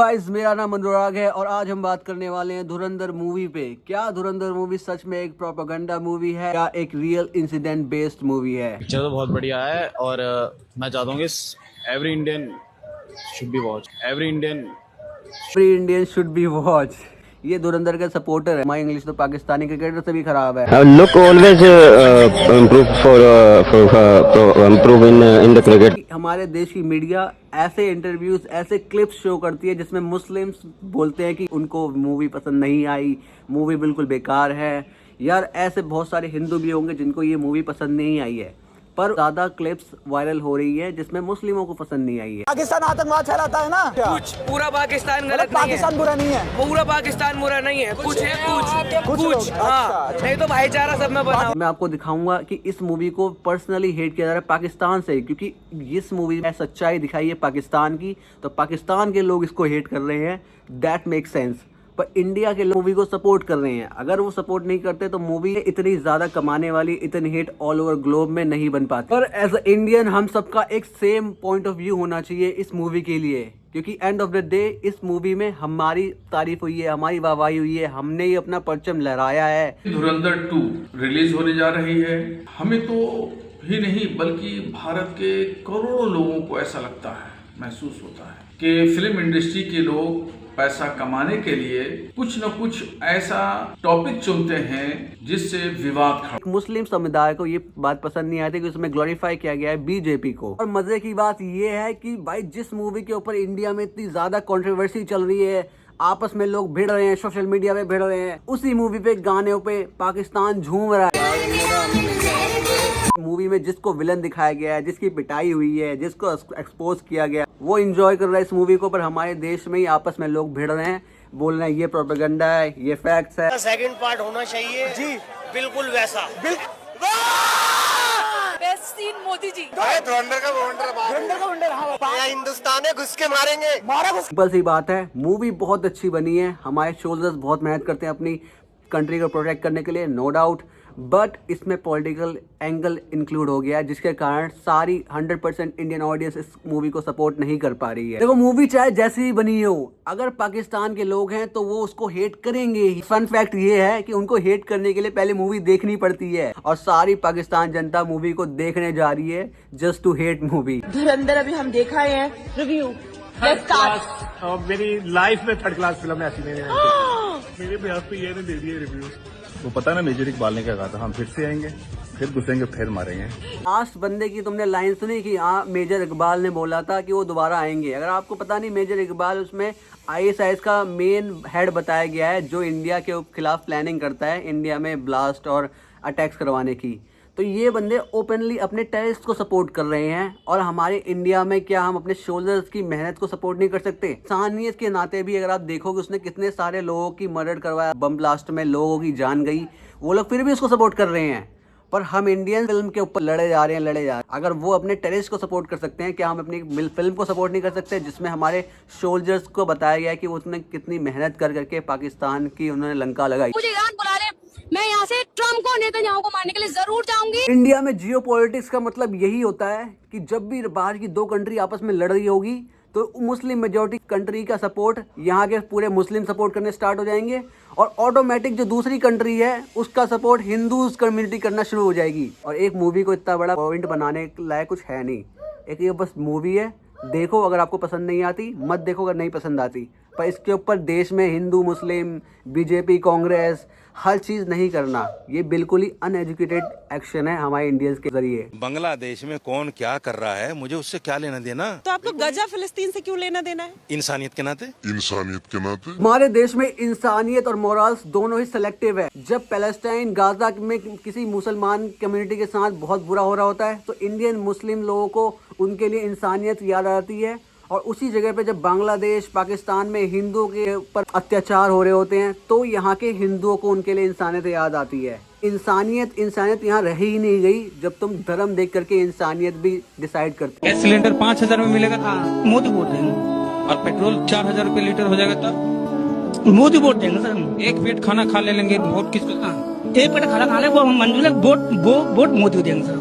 Guys, मेरा नाम अनुराग है और आज हम बात करने वाले हैं धुरंधर मूवी पे। क्या धुरंधर मूवी सच में एक प्रोपेगेंडा मूवी है या एक रियल इंसिडेंट बेस्ड मूवी है? पिक्चर तो बहुत बढ़िया है और मैं चाहता हूँ कि every Indian should be watch free Indian should be watch. ये धुरंधर का सपोर्टर है। हमारी इंग्लिश तो पाकिस्तानी क्रिकेटर से भी खराब है। Look always improve in the cricket. हमारे देश की मीडिया ऐसे इंटरव्यूज, ऐसे क्लिप्स शो करती है जिसमें मुस्लिम्स बोलते हैं कि उनको मूवी पसंद नहीं आई, मूवी बिल्कुल बेकार है। यार, ऐसे बहुत सारे हिंदू भी होंगे जिनको ये मूवी पसंद नहीं आई है, पर ज्यादा क्लिप्स वायरल हो रही है जिसमें मुस्लिमों को पसंद नहीं आई है। पाकिस्तान आतंकवाद फैलाता है ना? कुछ पूरा पाकिस्तान गलत नहीं है। पाकिस्तान बुरा नहीं है, पूरा पाकिस्तान बुरा नहीं है, कुछ है कुछ लोग। हाँ, अच्छा। नहीं तो भाईचारा सब में बना। मैं आपको दिखाऊंगा कि इस मूवी को पर्सनली हेट किया जा रहा है पाकिस्तान से, क्योंकि इस मूवी में सच्चाई दिखाई है पाकिस्तान की, तो पाकिस्तान के लोग इसको हेट कर रहे हैं। That make sense. पर इंडिया के मूवी को सपोर्ट कर रहे हैं। अगर वो सपोर्ट नहीं करते तो मूवी इतनी ज्यादा कमाने वाली, इतनी हिट ऑल ओवर ग्लोब में नहीं बन पाती। पर एज अ इंडियन हम सबका एक सेम पॉइंट ऑफ व्यू होना चाहिए इस मूवी के लिए, क्योंकि एंड ऑफ द डे इस मूवी में हमारी तारीफ हुई है, हमारी वाहवाही हुई है, हमने ही अपना परचम लहराया है। धुरंधर 2 रिलीज होने जा रही है। हमें तो ही नहीं बल्कि भारत के करोड़ों लोगों को ऐसा लगता है, महसूस होता है कि फिल्म इंडस्ट्री के लोग पैसा कमाने के लिए कुछ न कुछ ऐसा टॉपिक चुनते हैं जिससे विवाद खड़ा। मुस्लिम समुदाय को ये बात पसंद नहीं आती कि उसमें ग्लोरीफाई किया गया है बीजेपी को। और मजे की बात ये है कि भाई जिस मूवी के ऊपर इंडिया में इतनी ज्यादा कंट्रोवर्सी चल रही है, आपस में लोग भिड़ रहे हैं, सोशल मीडिया पे भिड़ रहे हैं, उसी मूवी पे, गाने पे पाकिस्तान झूम रहा है। मूवी में जिसको विलन दिखाया गया है, जिसकी पिटाई हुई है, जिसको एक्सपोज किया गया, वो एंजॉय कर रहा है इस मूवी को। पर हमारे देश में ही आपस में लोग भिड़ रहे हैं, बोल रहे हैं ये प्रोपेगेंडा है, ये फैक्ट्स है। सेकंड पार्ट होना चाहिए जी, बिल्कुल वैसा। Best scene Modi ji. हिंदुस्तान है, घुस के मारेंगे। सिंपल सी बात है, मूवी बहुत अच्छी बनी है। हमारे सोल्जर्स बहुत मेहनत करते हैं अपनी कंट्री को प्रोटेक्ट करने के लिए, नो डाउट। बट इसमें पॉलिटिकल एंगल इंक्लूड हो गया है, जिसके कारण सारी 100% इंडियन ऑडियंस इस मूवी को सपोर्ट नहीं कर पा रही है। देखो, मूवी चाहे जैसी भी बनी हो, अगर पाकिस्तान के लोग हैं तो वो उसको हेट करेंगे ही। फन फैक्ट ये है कि उनको हेट करने के लिए पहले मूवी देखनी पड़ती है, और सारी पाकिस्तान जनता मूवी को देखने जा रही है जस्ट टू हेट मूवी। धुरंधर अभी हम देखा है रिव्यू। मेरी लाइफ में थर्ड क्लास फिल्म ऐसी नहीं है। मेरे बिहार पे ये ने दे दिए रिव्यू। वो पता ना मेजर इकबाल ने क्या कहा था, हम फिर से आएंगे, फिर घुसेंगे, फिर मारेंगे। लास्ट बंदे की तुमने लाइन सुनी कि हाँ, मेजर इकबाल ने बोला था कि वो दोबारा आएंगे। अगर आपको पता नहीं, मेजर इकबाल उसमें ISIS का मेन हेड बताया गया है, जो इंडिया के खिलाफ प्लानिंग करता है, इंडिया में ब्लास्ट और अटैक्स करवाने की। तो ये बंदे ओपनली अपने टेररिस्ट को सपोर्ट कर रहे हैं, और हमारे इंडिया में क्या हम अपने सोल्जर्स की मेहनत को सपोर्ट नहीं कर सकते? इंसानियत के नाते भी अगर आप देखोगे, उसने कितने सारे लोगों की मर्डर करवाया, बम ब्लास्ट में लोगों की जान गई, वो लोग फिर भी उसको सपोर्ट कर रहे हैं। पर हम इंडियन फिल्म के ऊपर लड़े जा रहे हैं। अगर वो अपने टेररिस्ट को सपोर्ट कर सकते हैं, क्या हम अपनी फिल्म को सपोर्ट नहीं कर सकते, जिसमें हमारे सोल्जर्स को बताया गया है कि उसने कितनी मेहनत कर करके पाकिस्तान की उन्होंने लंका लगाई। मुझे ईरान बुला ले, मैं यहाँ से ट्रम्प को, नेतन्याहू को मारने के लिए जरूर जाऊंगी। इंडिया में जियोपॉलिटिक्स का मतलब यही होता है कि जब भी बाहर की दो कंट्री आपस में लड़ रही होगी, तो मुस्लिम मेजोरिटी कंट्री का सपोर्ट यहाँ के पूरे मुस्लिम सपोर्ट करने स्टार्ट हो जाएंगे, और ऑटोमेटिक जो दूसरी कंट्री है उसका सपोर्ट हिंदूज कम्युनिटी करना शुरू हो जाएगी। और एक मूवी को इतना बड़ा पॉइंट बनाने लायक कुछ है नहीं। एक ये बस मूवी है, देखो, अगर आपको पसंद नहीं आती मत देखो, अगर नहीं पसंद आती। पर इसके ऊपर देश में हिंदू, मुस्लिम, बीजेपी, कांग्रेस हर चीज नहीं करना, ये बिल्कुल ही अनएजुकेटेड एक्शन है हमारे इंडियंस के जरिए। बांग्लादेश में कौन क्या कर रहा है, मुझे उससे क्या लेना देना? तो आपको गजा फिलिस्तीन से क्यों लेना देना है? इंसानियत के नाते। हमारे देश में इंसानियत और मोरल्स दोनों ही सेलेक्टिव है। जब पैलेस्टाइन, गाजा में किसी मुसलमान कम्युनिटी के साथ बहुत बुरा हो रहा होता है, तो इंडियन मुस्लिम लोगों को उनके लिए इंसानियत याद आती है, और उसी जगह पे जब बांग्लादेश, पाकिस्तान में हिंदुओं के ऊपर अत्याचार हो रहे होते हैं, तो यहाँ के हिंदुओं को उनके लिए इंसानियत याद आती है। इंसानियत यहाँ रह ही नहीं गई जब तुम धर्म देख करके इंसानियत भी डिसाइड करते। गैस सिलेंडर 5000 में मिलेगा था, मोदी वोट देंगे। और पेट्रोल 4000 रुपए लीटर हो जाएगा तब मोदी वोट देंगे सर। एक पेट खाना खा ले लेंगे, वोट किसको? एक पेट खाना खा ले, वो मंजूर है, वोट मोदी देंगे सर।